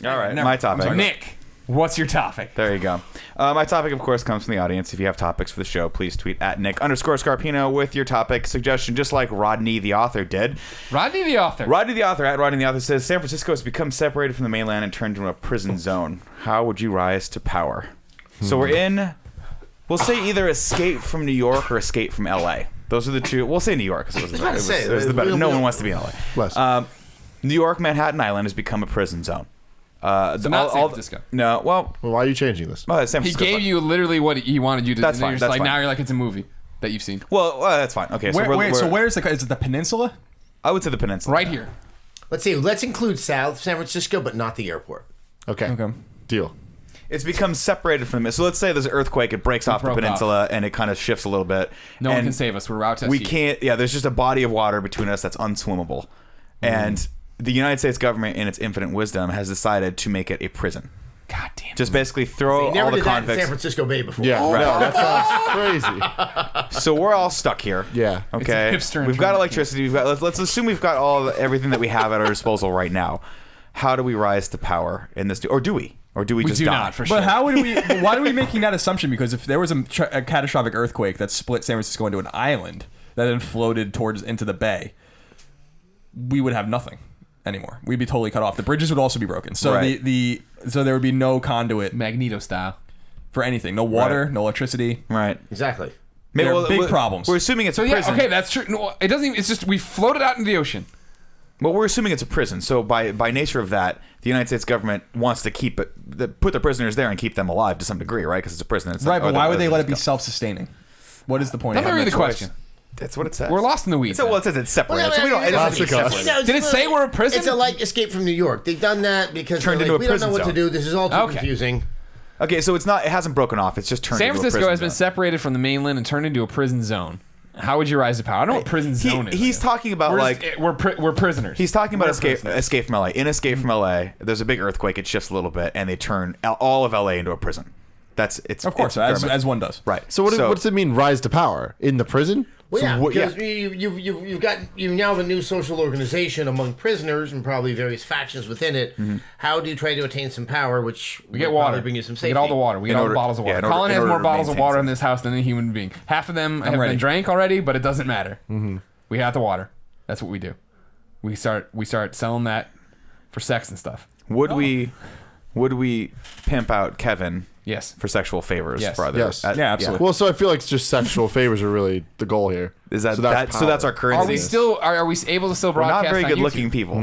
All right, my topic. Nick, what's your topic? There you go. My topic, of course, comes from the audience. If you have topics for the show, please tweet at Nick_Scarpino with your topic suggestion, just like Rodney the author did. Rodney the author. Rodney the author says, San Francisco has become separated from the mainland and turned into a prison zone. How would you rise to power? So we're in, we'll say either escape from New York or escape from L.A. Those are the two. We'll say New York because it was the better. No one wants to be in L.A. New York, Manhattan Island has become a prison zone. So not San Francisco. No, well, why are you changing this? San Francisco. He gave you literally what he wanted you to. That's and fine. You're That's like fine. now you're like it's a movie that you've seen. Well, that's fine. Okay, so where's is it the peninsula? I would say the peninsula. Right here. Let's see. Let's include South San Francisco, but not the airport. Okay. Deal. It's become separated from it. So let's say there's an earthquake, it breaks off the peninsula, and it kind of shifts a little bit. No one can save us. We're out to sea. We can't. Yeah, there's just a body of water between us that's unswimmable, and the United States government, in its infinite wisdom, has decided to make it a prison. God damn. Just basically throw They never all the did that in convicts. San Francisco Bay before. Yeah. Right. No, that sounds crazy. So we're all stuck here. Yeah. Okay. It's a hipster We've got internment electricity. We've got. Let's assume we've got everything that we have at our disposal right now. How do we rise to power in this? Or do we? Or do we just do die? not, for sure. But how would we? Why are we making that assumption? Because if there was a catastrophic earthquake that split San Francisco into an island that then floated into the bay, we would have nothing anymore. We'd be totally cut off. The bridges would also be broken. So Right. so there would be no conduit Magneto style. for anything. No water, Right. no electricity. Right. Exactly. There are big problems. We're assuming it's So a yeah, prison. okay, that's true. No, it doesn't even. It's just we floated out into the ocean. Well, we're assuming it's a prison. So by nature of that, the United States government wants to keep put the prisoners there and keep them alive to some degree, right? Because it's a prison. It's Right, like, but why would they let it be go. self-sustaining? What is the point? Let me of read the that? question. That's what it says. We're lost in the weeds. So, well, it says it's separated. So we don't. It doesn't Lots of costs. Did it say we're a prison? It's a like Escape from New York. They've done that because Turned they're into like, a we don't know prison what to zone. do. This is all too Okay. confusing. Okay, so it's not. It hasn't broken off. It's just turned. San into a Francisco prison has been zone. separated from the mainland and turned into a prison zone. How would you rise to power? I don't know what prison zone is. He's talking about we're prisoners. He's talking about We're escape from LA. In Escape from LA, there's a big earthquake. It shifts a little bit, and they turn all of LA into a prison. It's Of course, as one does. right. So what does it mean, rise to power? In the prison? Well, yeah, because yeah. you now have a new social organization among prisoners and probably various factions within it. Mm-hmm. How do you try to attain some power? Which We get would water. probably bring you some We safety. get all the water. We get all the bottles of water. in order- Colin in has order more to bottles of maintain water in something. this house than any human being. Half of them have ready. been drank already, but it doesn't matter. Mm-hmm. We have the water. That's what we do. We start selling that for sex and stuff. Would we pimp out Kevin? Yes. For sexual favors Yes. for others. Yes. Yeah, absolutely. Well, so I feel like it's just sexual favors are really the goal here. Is that so so that's our currency? Are we still? Are we able to still We're broadcast? not very on good YouTube? looking people.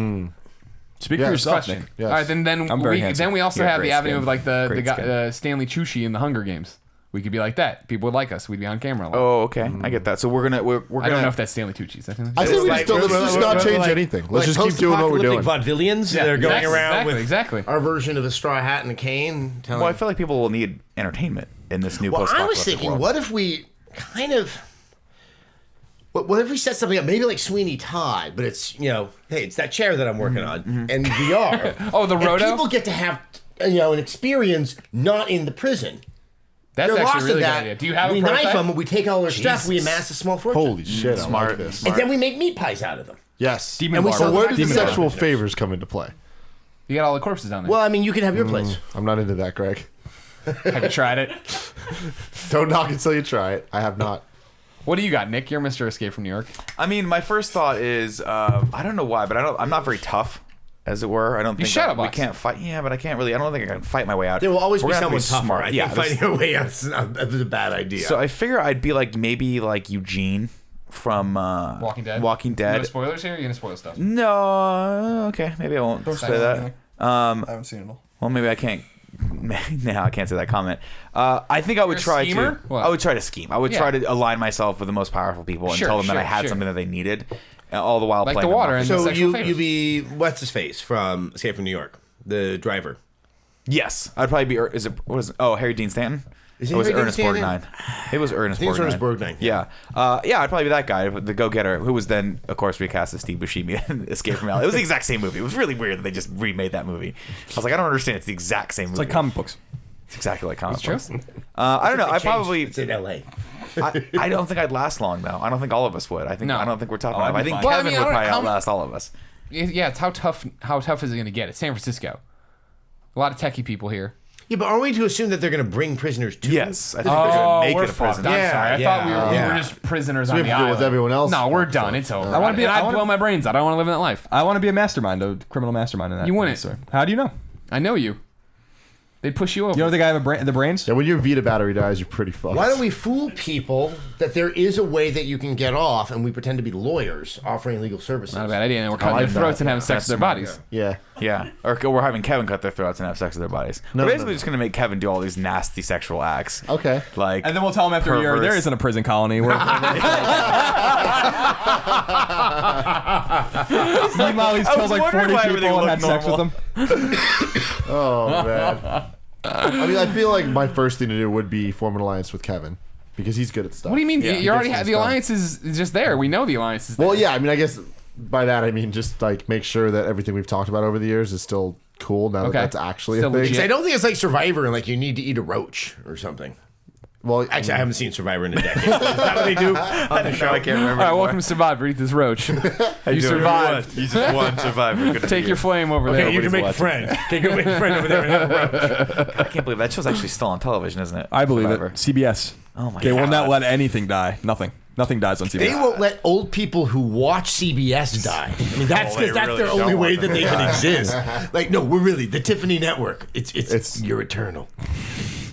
Speak Yeah, for yourself, Question. Nick. Yes. All right, then I'm very we handsome. also Yeah, have great the avenue skin. of like the Great guy, skin. Stanley Tucci in the Hunger Games. We could be like that. People would like us. We'd be on camera. A lot. Oh, okay. I get that. So we're gonna. I don't know if that's Stanley Tucci. I think we like- let's just not change anything. Let's just keep doing what we're doing. Vaudevillians. They're going around with exactly. our version of a straw hat and a cane. Telling, Well, I feel like people will need entertainment in this new well, I was post-apocalyptic thinking, world. what if we kind of. What if we set something up, maybe like Sweeney Todd, but it's, hey, it's that chair that I'm working on, and VR. Oh, the and Roto? people get to have, an experience not in the prison. That's They're actually lost a really in good that. idea. Do you have we a knife prototype? them, we take all their stuff, we Jesus. amass a small fortune. Holy shit, I like this. And then we make meat pies out of them. Yes. Demon And we bar. sell So where do the Demon bar. sexual favors come into play? You got all the corpses down there. Well, I mean, you can have your place. I'm not into that, Greg. Have you tried it? Don't knock until you try it. I have not. What do you got, Nick? You're Mr. Escape from New York. I mean, my first thought is, I don't know why, but I'm not very tough, as it were. I don't think shadow we box. can't fight. Yeah, but I can't really. I don't think I can fight my way out. There will always We're be gonna have someone to tougher. I Yeah, think finding your way out is a bad idea. So I figure I'd be like maybe like Eugene from Walking Dead. Walking Dead. No spoilers here. You're gonna spoil stuff. No, okay, maybe I won't say that. I haven't seen it all. Well, maybe I can't. No, I can't say that comment. I think I would You're a try schemer? to. What? I would try to scheme. I would Yeah. try to align myself with the most powerful people and Sure, tell them that I sure, had sure. something that they needed, all the while Like playing the water them off. and the So sexual you favors. be what's his face from Escape from New York, the driver. Yes, I'd probably be. Is it? What is it? Oh, Harry Dean Stanton. Is it Or was it Harry Dean Ernest Stanton? Borgnine? It was Ernest I think it's Ernest Borgnine. Borgnine. Yeah, yeah. I'd probably be that guy, the go-getter, who was then, of course, recast as Steve Buscemi in Escape from LA. It was the exact same movie. It was really weird that they just remade that movie. I was like, I don't understand. It's the exact same movie. It's like comic books. It's exactly like comic true. books. I don't know. I probably. It's in L.A. I don't think I'd last long though. I don't think all of us would. I don't think we're tough enough. I'd I be think fine. Kevin would probably outlast all of us. Yeah, it's how tough is it gonna get? It's San Francisco. A lot of techie people here. Yeah, but are we to assume that they're going to bring prisoners to? Yes, I think they're going to make it a prison. I'm Yeah, sorry. I yeah, thought we yeah. were just prisoners So on we the have to deal island. with everyone else. No, we're done. It's over. I wanna be- I I'd wanna- blow my brains out. I don't want to live in that life. I want to be a mastermind, a criminal mastermind in that. You wouldn't. story. How do you know? I know you. They'd push you over. You don't think I have the brains? Yeah, when your Vita battery dies, you're pretty fucked. Why don't we fool people that there is a way that you can get off, and we pretend to be lawyers offering legal services? Not a bad idea. And we're cutting like their throats that. and having sex with their bodies. Yeah. Yeah, or we're having Kevin cut their throats and have sex with their bodies. No, We're no, basically no. just going to make Kevin do all these nasty sexual acts. Okay. Like, And then we'll tell him after a year, perverse. there isn't a prison colony. Meanwhile, he's killed like 40 people and had sex with them. Oh, man. I mean, I feel like my first thing to do would be form an alliance with Kevin because he's good at stuff. What do you mean? Yeah, You already gets have things the done. alliance is just there. We know the alliance is there. Well, yeah, I mean, I guess by that I mean just like make sure that everything we've talked about over the years is still cool now Okay. that that's actually Still a thing. legit. I don't think it's like Survivor and like you need to eat a roach or something. Well, Actually, I haven't seen Survivor in a decade. Is that what they do on the show? I can't remember. All right, welcome to Survivor. Eat this roach. You survived. You just won Survivor. Good for Take you. your flame over there. Okay, you can make a Nobody's friend. Okay, go make a friend over there and have a roach. I can't believe that show's actually still on television, isn't it? I believe Survivor. it. CBS. Oh my They will God. not let anything die. Nothing. Nothing dies on CBS. They won't let old people who watch CBS die. I mean, that's they because that's really their only don't way want that them they to can die. exist. Like, no, we're really the Tiffany Network. It's you're eternal.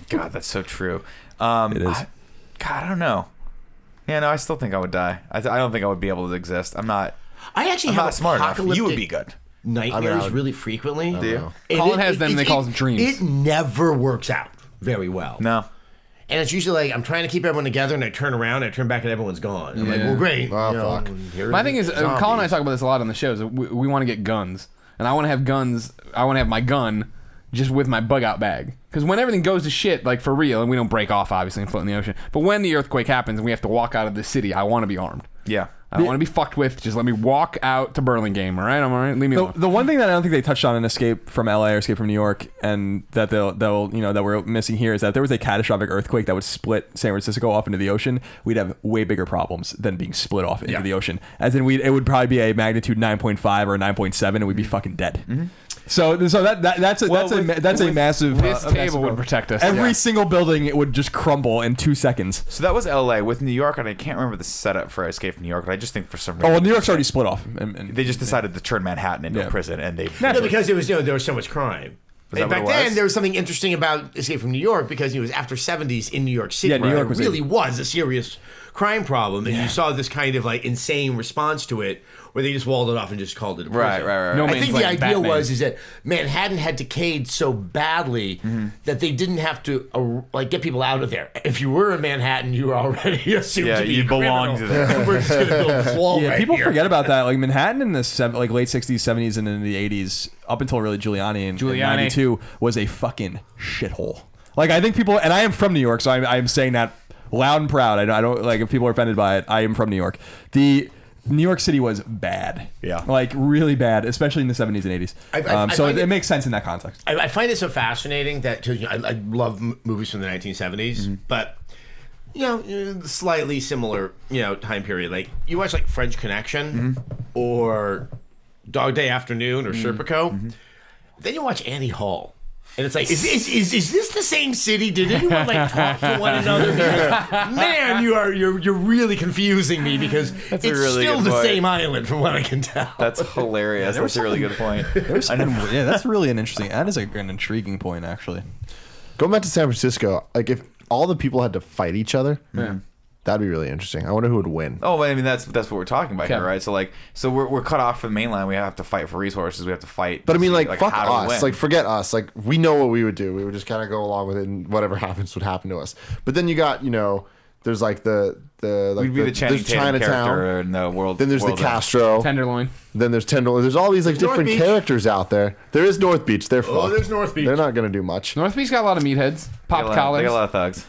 God, that's so true. It is. I don't know. Yeah, no, I still think I would die. I don't think I would be able to exist. I'm not. I actually I'm have not smart enough. apocalyptic You would be good. nightmares would- really frequently. Do you? And Colin has them, they call them dreams. It never works out very well. No. And it's usually like I'm trying to keep everyone together, and I turn around, and I turn back, and everyone's gone. I'm like, well, great. Oh, you know, fuck. here My are thing the is, Colin and I zombies. talk about this a lot on the shows. We want to get guns, and I want to have guns. I want to have my gun just with my bug out bag, because when everything goes to shit, like for real, and we don't break off obviously and float in the ocean, but when the earthquake happens and we have to walk out of the city, I want to be armed. Yeah. I don't want to be fucked with. Just let me walk out to Burlingame. All right, I'm all right. Leave me alone. The one thing that I don't think they touched on in Escape from LA or Escape from New York, and that they'll that we're missing here, is that if there was a catastrophic earthquake that would split San Francisco off into the ocean, we'd have way bigger problems than being split off into the ocean. As in, it would probably be a magnitude 9.5 or 9.7, and we'd be fucking dead. So that's a massive. This a table massive would protect us. Every single building it would just crumble in 2 seconds. So that was L.A. with New York, and I can't remember the setup for Escape from New York, but I just think for some reason Oh, well, New York's already split off. And they just decided to turn Manhattan into Yeah. a prison, and they No, because it was there was so much crime. that And what back it was? then, there was something interesting about Escape from New York because it was after 70s in New York City. Yeah, New where York it was really was a serious crime problem, and you saw this kind of like insane response to it, where they just walled it off and just called it a prison. Right. No I man's think the like idea Batman. was that Manhattan had decayed so badly that they didn't have to like get people out of there. If you were in Manhattan, you were already assumed Yeah, to be you a belonged criminal. there. We're just going to build this wall Yeah, right people here. forget about that. Like Manhattan in the late 60s, 70s, and in the 80s, up until really Giuliani in 92, was a fucking shithole. Like, I think people, and I am from New York, so I'm saying that loud and proud. I don't like if people are offended by it. I am from New York. The New York City was bad. Yeah. Like really bad, especially in the 70s and 80s. I So find it it- makes sense in that context. I find it so fascinating that 'cause, you know, I love movies from the 1970s, but slightly similar time period. Like you watch like French Connection or Dog Day Afternoon or Serpico, then you watch Annie Hall. And it's like, is this the same city? Did anyone like talk to one another? Because, man, you're really confusing me because it's a really still good the point. same island from what I can tell. That's hilarious. That's a really good point. Yeah, that's really an interesting. That is an intriguing point, actually. Going back to San Francisco, like if all the people had to fight each other, that'd be really interesting. I wonder who would win. Oh, I mean that's what we're talking about Okay. here, right? So we're cut off from the mainland. We have to fight for resources. We have to fight. But I to mean, see, like fuck how do we us. win. Like forget us. Like we know what we would do. We would just kind of go along with it, and whatever happens would happen to us. But then you got there's like the we'd be the Channing there's Tatum Chinatown. character in the world. Then there's the world end. Castro. Tenderloin. Then there's Tenderloin. There's all these like North different Beach. characters out there. There is North Beach. They're fucked. there's North Beach. They're not gonna do much. North Beach got a lot of meatheads. They Pop got collars. a lot of thugs.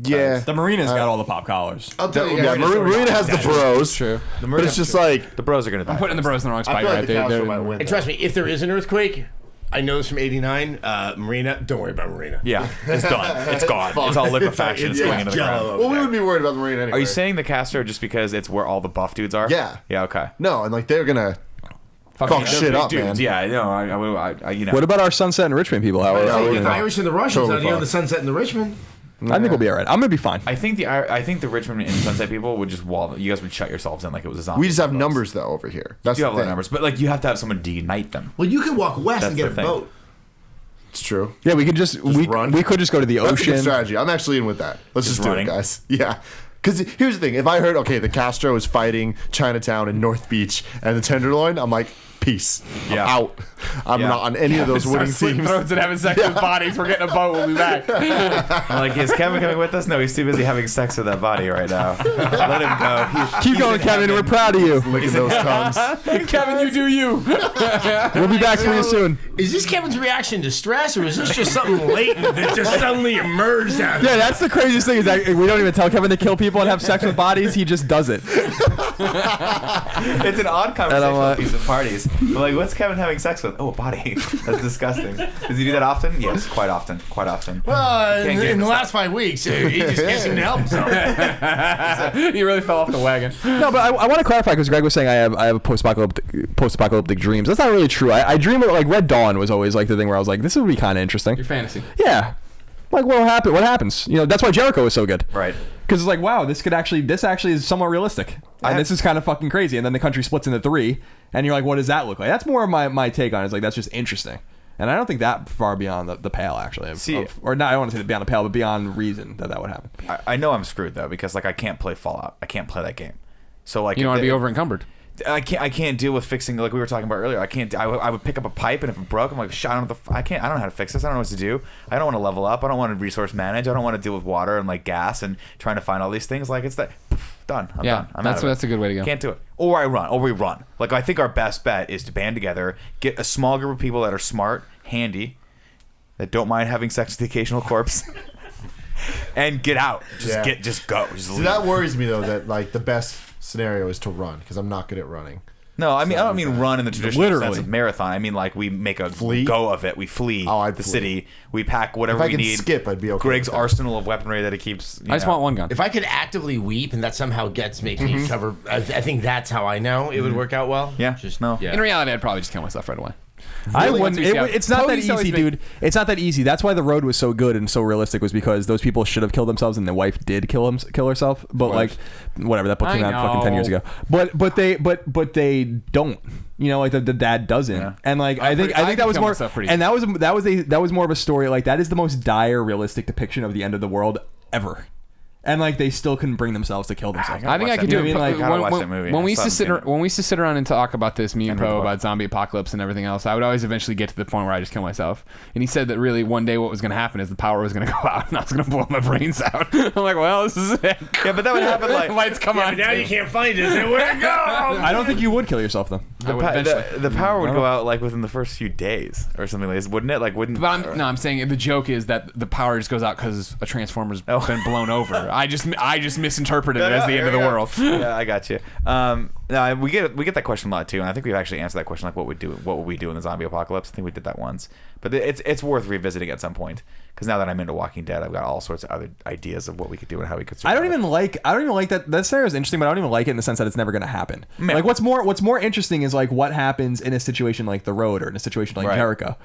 Yeah. The Marina's got all the pop collars. I'll tell you Yeah, guys. Marina has the bros. True. But it's just like The bros are gonna die. Putting the bros in the wrong spot. I feel Right? like the Castro might win. And trust me, if there is an earthquake, I know this from '89. Marina, don't worry about Marina. Yeah, it's done. It's gone. It's all liquefaction. It's going into the ground. Jello. Well, we would be worried about the Marina anyway. Are you saying the Castro just because it's where all the buff dudes are? Yeah. Yeah. Okay. No, and like they're gonna fuck shit up, dudes, man. Yeah, I know. I you know. What about our Sunset and Richmond people? How are we? The Irish and the Russians Totally out here on fine. the Sunset and the Richmond. I think we'll be all right. I'm gonna be fine. I think the Richmond and Sunset people would just wall. You guys would shut yourselves in like it was a zombie. We just have apocalypse. numbers though over here. That's You the have a lot of thing. numbers, but like you have to have someone to unite them. Well, you could walk west and That's get a the thing. boat. It's true. Yeah, we could just run. we could just go to the That's a good ocean. strategy. I'm actually in with that. Let's just do running. it, guys. Yeah. Because here's the thing. If I heard, okay, the Castro is fighting Chinatown and North Beach and the Tenderloin, I'm like, peace. I'm Yeah. out. I'm Yeah. not on any of those winning teams. Throats and having sex with bodies. We're getting a boat. We'll be back. I'm like, is Kevin coming with us? No, he's too busy having sex with that body right now. Let him go. Keep going, Kevin. We're proud of you. Look at those tongues. Kevin, you do you. We'll be back for you soon. Is this Kevin's reaction to stress, or is this just something latent that just suddenly emerged out of Yeah, that's the craziest thing is that we don't even tell Kevin to kill people and have sex with bodies. He just does it. It's an odd conversation piece of parties. But like, what's Kevin having sex with? Oh, a body. That's disgusting. Does he do that often? Yes, quite often. Quite often. Well, Can't get in the him last 5 weeks, he just can't seem to help himself. He really fell off the wagon. No, but I want to clarify because Greg was saying I have post-apocalyptic dreams. That's not really true. I dream of like Red Dawn was always like the thing where I was like, this would be kind of interesting. Your fantasy. Yeah, like what will happen? What happens? You know, that's why Jericho is so good. Right. Because it's like, wow, this actually is somewhat realistic, and this is kind of fucking crazy. And then the country splits into 3, and you're like, what does that look like? That's more of my take on it. It's like that's just interesting, and I don't think that far beyond the pale actually. Or not, I don't want to say beyond the pale, but beyond reason that would happen. I know I'm screwed though because like I can't play Fallout. I can't play that game. So like You don't if want to be they- over encumbered. I can't deal with fixing like we were talking about earlier. I would pick up a pipe and if it broke, I'm like, I don't know how to fix this. I don't know what to do. I don't want to level up. I don't want to resource manage. I don't want to deal with water and like gas and trying to find all these things. Like it's that done. I'm done. I'm out of it. That's a good way to go. Can't do it. Or we run. Like I think our best bet is to band together, get a small group of people that are smart, handy, that don't mind having sex with the occasional corpse, and get out. Just go. Just See, leave. that worries me though. That like the best scenario is to run because I'm not good at running. No, I mean I don't mean run in the traditional Literally. sense of marathon. I mean like we make a Flee? go of it. We flee I'd the flee. city. We pack whatever If I we could need. skip, I'd be okay. Greg's with that. arsenal of weaponry that he keeps. I just want one gun. If I could actively weep and that somehow makes me cover, I think that's how I know it would work out well. Yeah. Just No. Yeah. In reality, I'd probably just kill myself right away. I Really? wouldn't. Once we see how- It's not that Police always easy, make- dude. It's not that easy. That's why the road was so good and so realistic was because those people should have killed themselves and the wife did kill herself. But like, whatever, that book came I out fucking 10 years know. ago. But they don't. You know, like the dad doesn't. Yeah. And like I I think could that was kill more. myself pretty And that was more of a story. Like that is the most dire, realistic depiction of the end of the world ever. And like they still couldn't bring themselves to kill themselves. I think I could do it. movie. Like, gotta watch that movie. When we I used to still haven't when we used to sit around and talk about this, me and read the Poe, book. about zombie apocalypse and everything else, I would always eventually get to the point where I just kill myself. And he said that really one day what was going to happen is the power was going to go out and I was going to blow my brains out. I'm like, well, this is it. Yeah, but that would happen like Lights come on. Now you can't find it. So where'd it go? I don't think you would kill yourself though. I would eventually. the power would go out like within the first few days or something like this, wouldn't it? Like wouldn't? But I'm saying the joke is that the power just goes out because a transformer's been blown over. I just misinterpreted it as the end of the world. Yeah, I got you. No, we get that question a lot too, and I think we've actually answered that question like what would we do in the zombie apocalypse? I think we did that once, but it's worth revisiting at some point because now that I'm into Walking Dead, I've got all sorts of other ideas of what we could do and how we could. I don't even like that scenario is interesting, but I don't even like it in the sense that it's never going to happen. Man. Like what's more interesting is like what happens in a situation like The Road or in a situation like Right. Jericho.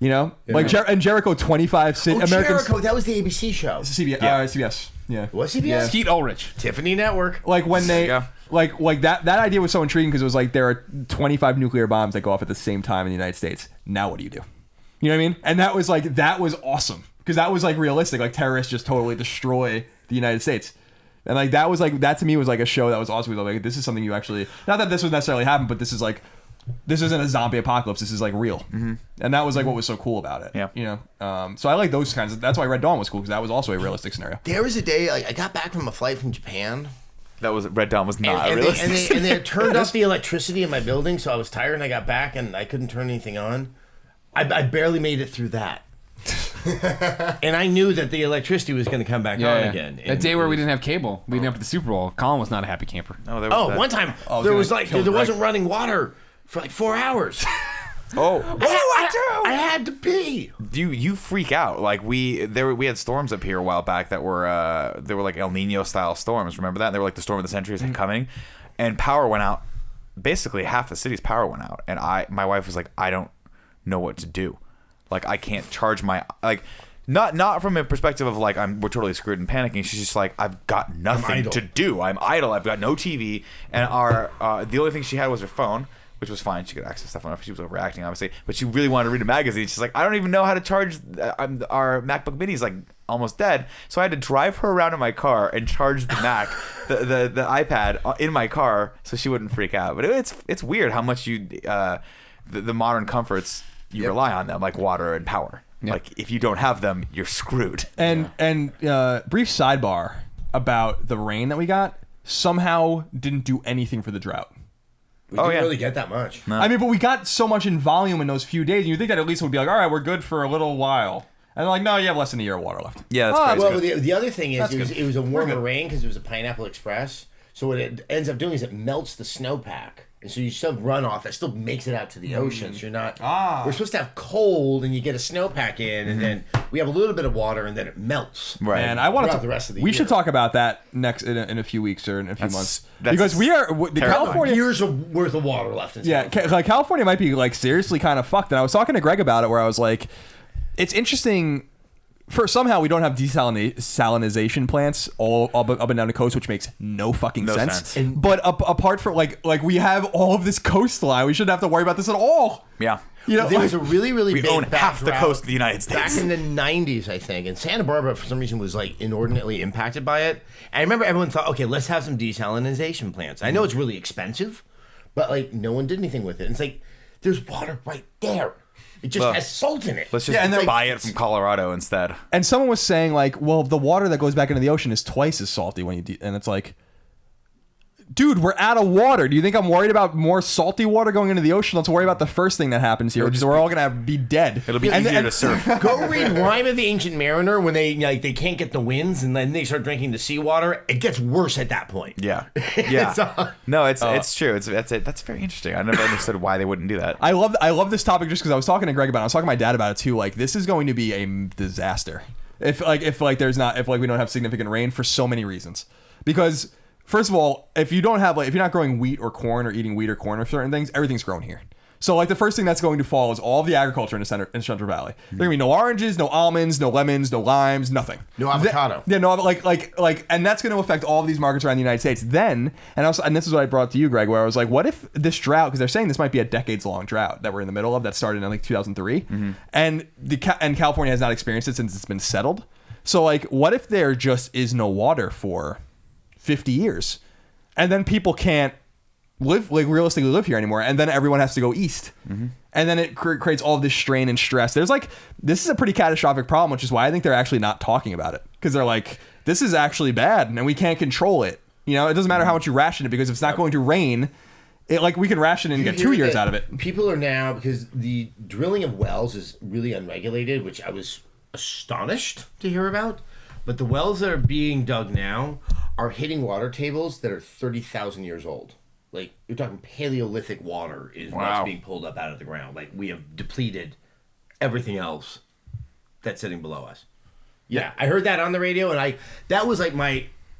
You know, like Jericho 25 Americans. Jericho, that was the ABC show. CBS. Yeah. CBS. Yeah. Was CBS? Yeah. Skeet Ulrich. Tiffany Network. Like when they Yeah. like that idea was so intriguing because it was like there are 25 nuclear bombs that go off at the same time in the United States. Now what do? You know what I mean? And that was awesome because that was like realistic. Like terrorists just totally destroy the United States. And like that to me was like a show that was awesome. Like this is something you actually, not that this would necessarily happen, but this isn't a zombie apocalypse. This is like real. Mm-hmm. And that was like what was so cool about it. Yeah. You know? So I like those kinds of, that's why Red Dawn was cool because that was also a realistic scenario. There was a day like I got back from a flight from Japan. That was Red Dawn was not and realistic. they had turned off the electricity in my building, so I was tired and I got back and I couldn't turn anything on. I barely made it through that. And I knew that the electricity was going to come back on again. That day where we didn't have cable leading up to the Super Bowl, Colin was not a happy camper. Oh, there was that. One time was there gonna was like kill there Greg. wasn't running water for like 4 hours. Oh, I had to pee. you freak out like we had storms up here a while back that were like El Nino style storms. Remember that? They were like the storm of the century is coming, and power went out basically half the city's power went out, and my wife was like, I don't know what to do. Like, I can't charge my not from a perspective of like we're totally screwed and panicking. She's just like, I've got nothing to do. I'm idle. I've got no TV, and the only thing she had was her phone, which was fine. She could access stuff on it. She was overacting, obviously, but she really wanted to read a magazine. She's like, I don't even know how to charge. Our MacBook Mini's like almost dead, so I had to drive her around in my car and charge the Mac, the iPad in my car, so she wouldn't freak out. But it's weird how much the modern comforts you rely on them, like water and power. Yep. Like if you don't have them, you're screwed. And brief sidebar about the rain that we got somehow didn't do anything for the drought. We didn't really get that much. No. I mean, but we got so much in volume in those few days, and you think that at least it would be like, all right, we're good for a little while. And they're like, no, you have less than a year of water left. Yeah, that's crazy. Well, the other thing is it was a warmer rain because it was a Pineapple Express. So what it ends up doing is it melts the snowpack. And so you still have runoff that still makes it out to the ocean. So you're not... We're supposed to have cold, and you get a snowpack in, and then we have a little bit of water, and then it melts. Right. And I want to... the rest of the we year. should talk about that next in a few weeks or in a few months. Because we are... California... Years worth of water left in California. Like California might be like seriously kind of fucked. And I was talking to Greg about it where I was like, it's interesting... somehow we don't have desalinization plants all up and down the coast, which makes no fucking sense. But apart from like we have all of this coastline, we shouldn't have to worry about this at all. Yeah. You know, there was a really we big own half the coast of the United States back in the 90s, I think, and Santa Barbara for some reason was like inordinately impacted by it. And I remember everyone thought, okay, let's have some desalinization plants. I know it's really expensive, but like no one did anything with it. And it's like there's water right there. It just has salt in it. Let's just buy it from Colorado instead. And someone was saying like, well, the water that goes back into the ocean is twice as salty when you and it's like, dude, we're out of water. Do you think I'm worried about more salty water going into the ocean? Let's worry about the first thing that happens here, which is we're all gonna be dead. It'll be easier to surf. Go read Rime of the Ancient Mariner when they can't get the winds and then they start drinking the seawater. It gets worse at that point. Yeah, yeah. No, it's true. That's very interesting. I never understood why they wouldn't do that. I love this topic just because I was talking to Greg about it. I was talking to my dad about it too. Like this is going to be a disaster if we don't have significant rain for so many reasons. Because first of all, if you're not growing wheat or corn or eating wheat or corn or certain things, everything's grown here. So like the first thing that's going to fall is all of the agriculture in the Central Valley. There gonna be no oranges, no almonds, no lemons, no limes, nothing. No avocado. And that's going to affect all of these markets around the United States. Then, and this is what I brought to you, Greg, where I was like, what if this drought? Because they're saying this might be a decades-long drought that we're in the middle of. That started in like 2003, and California has not experienced it since it's been settled. So like, what if there just is no water for 50 years, and then people can't realistically live here anymore, and then everyone has to go east, and then it creates all of this strain and stress. This is a pretty catastrophic problem, which is why I think they're actually not talking about it, because they're like, this is actually bad and we can't control it. You know, it doesn't matter how much you ration it, because if it's not going to rain, we can ration it and get 2 years out of it. People are now, because the drilling of wells is really unregulated, which I was astonished to hear about. But the wells that are being dug now are hitting water tables that are 30,000 years old. Like, you're talking Paleolithic water is what's being pulled up out of the ground. Like, we have depleted everything else that's sitting below us. Yeah, I heard that on the radio, and that was like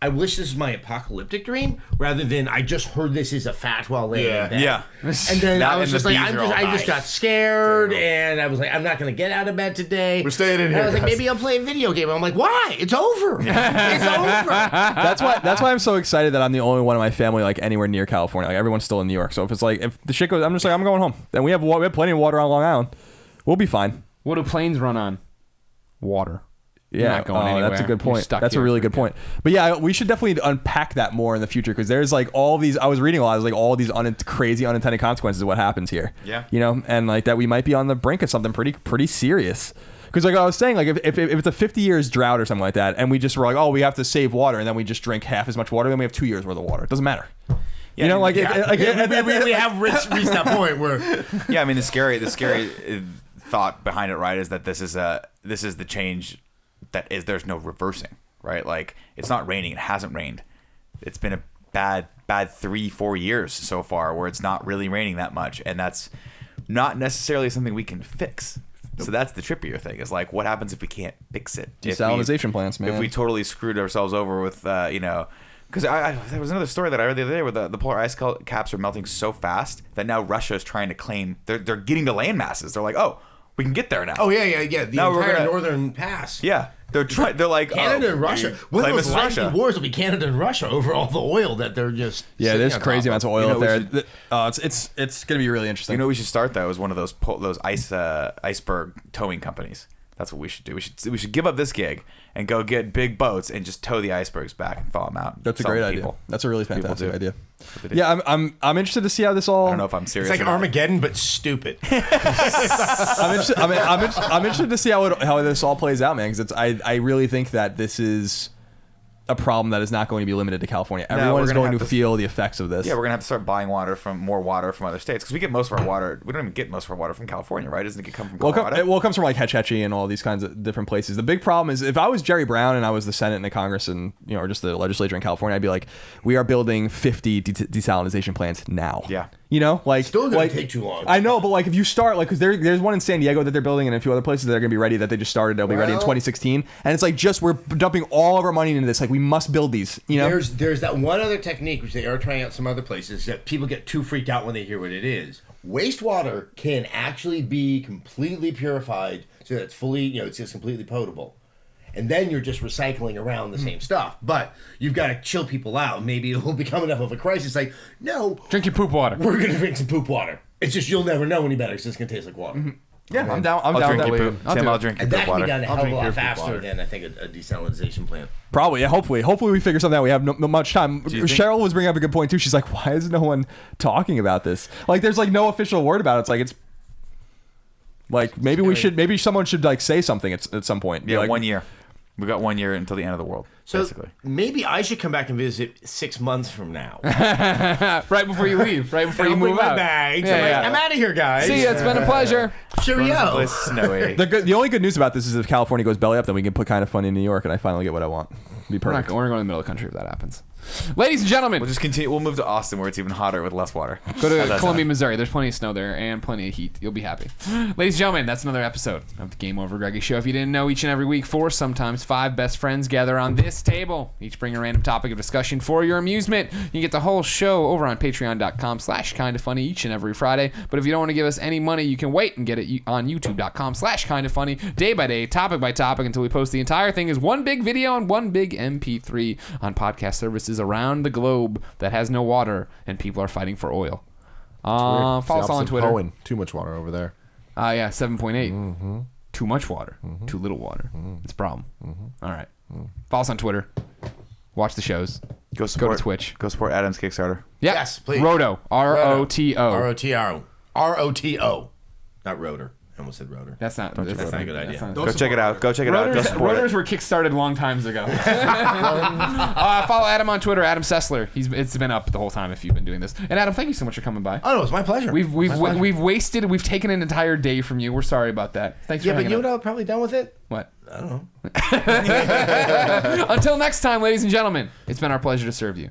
I wish this was my apocalyptic dream, rather than I just heard this is a fact while laying in bed. Yeah. And then I was just like, I just got scared, and I was like, I'm not going to get out of bed today. We're staying in and here. I was like, maybe I'll play a video game. I'm like, why? It's over. It's over. That's why I'm so excited that I'm the only one in my family like anywhere near California. Like everyone's still in New York. So if the shit goes, I'm just like, I'm going home. And we have plenty of water on Long Island. We'll be fine. What do planes run on? Water. Yeah, not going anywhere. That's a good point. That's a really good point. But yeah, we should definitely unpack that more in the future, because there's like all these. I was reading a lot. There's like all these crazy unintended consequences of what happens here. Yeah, you know, and like that we might be on the brink of something pretty serious. Because like I was saying, like if it's a 50 years drought or something like that, and we just were like, oh, we have to save water, and then we just drink half as much water, then we have 2 years worth of water. It doesn't matter. Yeah, you know, we have reached that point where. Yeah, I mean the scary thought behind it, right, is that this is the change. There's no reversing, right? Like, it's not raining. It hasn't rained. It's been a bad 3-4 years so far where it's not really raining that much, and that's not necessarily something we can fix. So that's the trippier thing, is like, what happens if we can't fix it? Desalinization plants, man. If we totally screwed ourselves over with Because there was another story that I read the other day where the polar ice caps are melting so fast that now Russia is trying to claim they're getting to land masses. They're like, oh, we can get there now. Oh yeah. The Now we're entire gonna- northern pass. Yeah, they're like Canada and Russia. One of claim those it's likely Russia. wars will be Canada and Russia over all the oil that they're just. Yeah, sitting there's on crazy top amounts of oil You up know, there. It's gonna be really interesting. You know, what we should start though is one of those iceberg towing companies. That's what we should do. We should give up this gig and go get big boats and just tow the icebergs back and thaw them out. That's a Sell great them to idea. people. That's a really People fantastic do. idea. That's what they do. Yeah, I'm interested to see how this all. I don't know if I'm serious. It's like or not. Armageddon, but stupid. I'm interested to see how this all plays out, man. Because I really think that this is a problem that is not going to be limited to California. Everyone we're is gonna going have to to- feel the effects of this. Yeah, we're gonna have to start buying more water from other states because we get most of our water. We don't even get most of our water from California, right? Doesn't it come from Colorado? It comes from like Hetch Hetchy and all these kinds of different places. The big problem is if I was Jerry Brown and I was the Senate and the Congress and or just the legislature in California, I'd be like, we are building 50 desalinization plants now. Yeah. Still gonna take too long. I know, but like if you start because there's one in San Diego that they're building and a few other places that are gonna be ready that they just started. They'll be ready in 2016, and it's like we're dumping all of our money into this. Like we must build these. There's that one other technique which they are trying out some other places that people get too freaked out when they hear what it is. Wastewater can actually be completely purified so that it's fully, it's just completely potable. And then you're just recycling around the same stuff. But you've got to chill people out. Maybe it will become enough of a crisis. Like, no, Drink your poop water. we're going to drink some poop water. It's just you'll never know any better. It's just going to taste like water. Yeah, I'm down. I'm I'll down drink with your that. poop. I'll Tim, do I'll it. drink your And poop that can water. be done a hell of a drink lot your poop faster water. than, I think, a desalinization plant. Probably, yeah. Hopefully we figure something out. We have no much time. you think- Cheryl was bringing up a good point too. She's like, why is no one talking about this? Like, there's like no official word about it. It's like maybe someone should like say something at some point. Be Yeah, like, 1 year. We got 1 year until the end of the world. So basically. maybe I should come back and visit 6 months from now. Right before you leave. Right before you I'll bring move my out. bags. Yeah, I'm out of here, guys. See ya. It's been a pleasure. Cheerio. Place snowy. The only good news about this is if California goes belly up, then we can put Kind of Funny in New York, and I finally get what I want. Be We're perfect. going to the middle of the country if that happens. Ladies and gentlemen, We'll just continue. We'll move to Austin where it's even hotter with less water. go to How's that Columbia, sound? Missouri. There's plenty of snow there and plenty of heat. You'll be happy. Ladies and gentlemen, that's another episode of the Game Over Greggy Show. If you didn't know, each and every week, 4, sometimes 5 best friends gather on this table. Each bring a random topic of discussion for your amusement. You get the whole show over on patreon.com/kindafunny each and every Friday. But if you don't want to give us any money, you can wait and get it on youtube.com/kindafunny day by day, topic by topic, until we post the entire thing as one big video and one big MP3 on podcast services around the globe that has no water and people are fighting for oil. Follow us all on Twitter. Hoeing. Too much water over there. Yeah, 7.8. Too much water. Too little water. It's a problem. All right. Follow us on Twitter. Watch the shows. Go support Twitch. Go support Adam's Kickstarter. Yep. Yes, please. Roto. R-O-T-O. R-O-T-O. R-O-T-O. Not rotor. I almost said rotor. That's not a not a good idea. Go check it out. Go check it out. Go support Rotors it. were kickstarted long times ago. Follow Adam on Twitter, Adam Sessler. It's been up the whole time if you've been doing this. And Adam, thank you so much for coming by. Oh, no, it's my pleasure. We've taken an entire day from you. We're sorry about that. Thanks Yeah, for but hanging you out. know, probably done with it. What? I don't know. Until next time, ladies and gentlemen, it's been our pleasure to serve you.